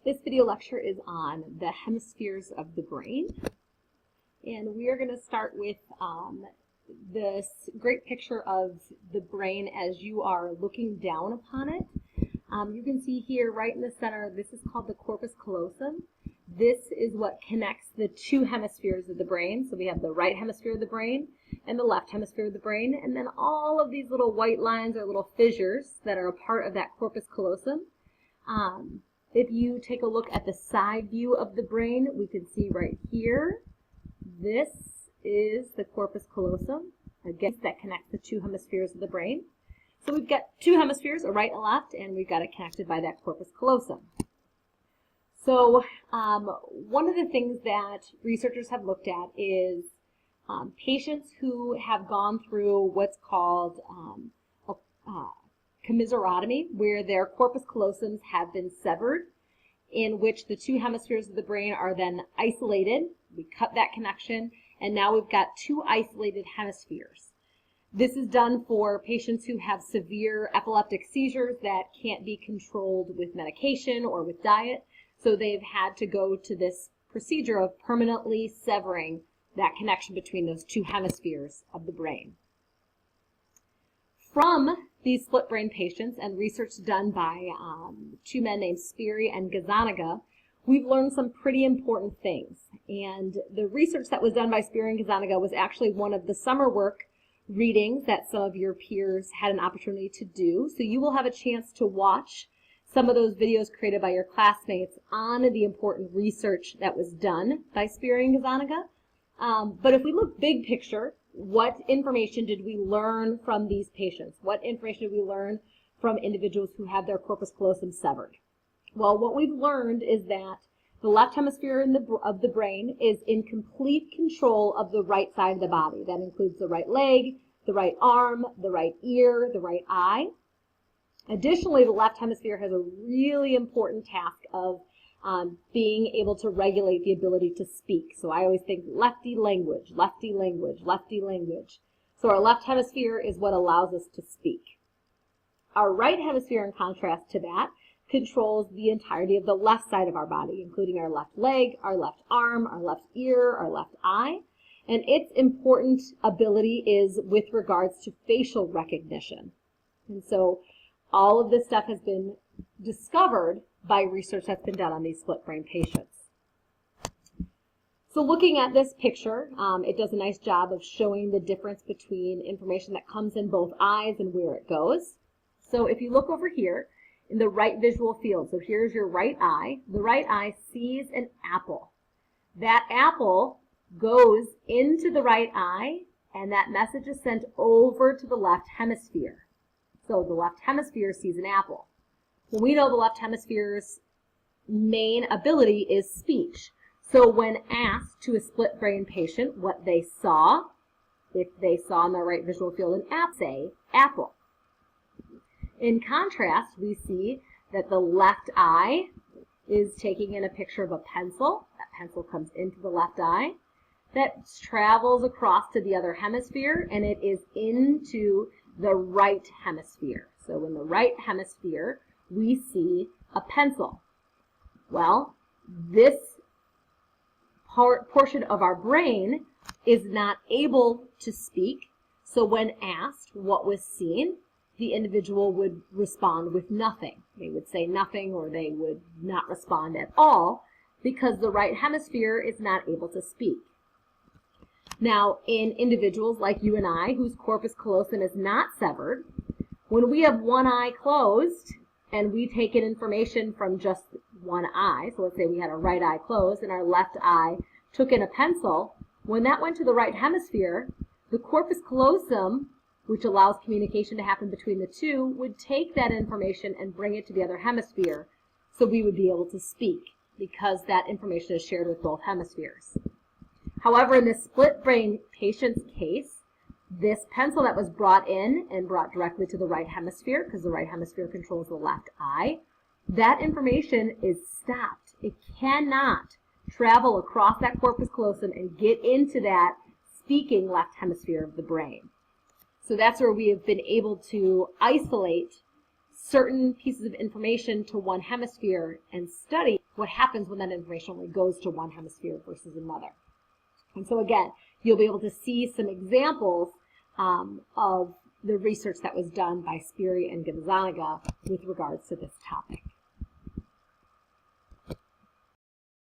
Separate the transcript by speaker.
Speaker 1: This video lecture is on the hemispheres of the brain, and we are going to start with this great picture of the brain as you are looking down upon it. You can see here right in the center, this is called the corpus callosum. This is what connects the two hemispheres of the brain. So we have the right hemisphere of the brain and the left hemisphere of the brain, and then all of these little white lines are little fissures that are a part of that corpus callosum. If you take a look at the side view of the brain, we can see right here, this is the corpus callosum, again, that connects the two hemispheres of the brain. So we've got two hemispheres, a right and a left, and we've got it connected by that corpus callosum. So one of the things that researchers have looked at is patients who have gone through what's called commiserotomy, where their corpus callosums have been severed, in which the two hemispheres of the brain are then isolated. We cut that connection, and now we've got two isolated hemispheres. This is done for patients who have severe epileptic seizures that can't be controlled with medication or with diet, so they've had to go to this procedure of permanently severing that connection between those two hemispheres of the brain. From these split brain patients and research done by two men named Spiri and Gazzaniga, we've learned some pretty important things. And the research that was done by Spiri and Gazzaniga was actually one of the summer work readings that some of your peers had an opportunity to do. So you will have a chance to watch some of those videos created by your classmates on the important research that was done by Spiri and Gazzaniga. But if we look big picture, what information did we learn from these patients? What information did we learn from individuals who had their corpus callosum severed? Well, what we've learned is that the left hemisphere of the brain is in complete control of the right side of the body. That includes the right leg, the right arm, the right ear, the right eye. Additionally, the left hemisphere has a really important task of being able to regulate the ability to speak. So I always think lefty language, lefty language, lefty language. So our left hemisphere is what allows us to speak. Our right hemisphere, in contrast to that, controls the entirety of the left side of our body, including our left leg, our left arm, our left ear, our left eye. And its important ability is with regards to facial recognition. And so all of this stuff has been discovered by research that's been done on these split brain patients. So looking at this picture, it does a nice job of showing the difference between information that comes in both eyes and where it goes. So if you look over here in the right visual field, so here's your right eye. The right eye sees an apple. That apple goes into the right eye, and that message is sent over to the left hemisphere. So the left hemisphere sees an apple. Well, we know the left hemisphere's main ability is speech. So when asked to a split brain patient what they saw, if they saw in their right visual field an apple, say apple. In contrast, we see that the left eye is taking in a picture of a pencil. That pencil comes into the left eye. That travels across to the other hemisphere, and it is into the right hemisphere. So in the right hemisphere, we see a pencil. Well, this portion of our brain is not able to speak, so when asked what was seen, the individual would respond with nothing. They would say nothing, or they would not respond at all, because the right hemisphere is not able to speak. Now, in individuals like you and I, whose corpus callosum is not severed, when we have one eye closed, and we take in information from just one eye, so let's say we had our right eye closed and our left eye took in a pencil, when that went to the right hemisphere, the corpus callosum, which allows communication to happen between the two, would take that information and bring it to the other hemisphere, so we would be able to speak, because that information is shared with both hemispheres. However, in this split brain patient's case, this pencil that was brought in and brought directly to the right hemisphere, because the right hemisphere controls the left eye, that information is stopped. It cannot travel across that corpus callosum and get into that speaking left hemisphere of the brain. So that's where we have been able to isolate certain pieces of information to one hemisphere and study what happens when that information only goes to one hemisphere versus another. And so again, you'll be able to see some examples of the research that was done by Speary and Gazzaniga with regards to this topic.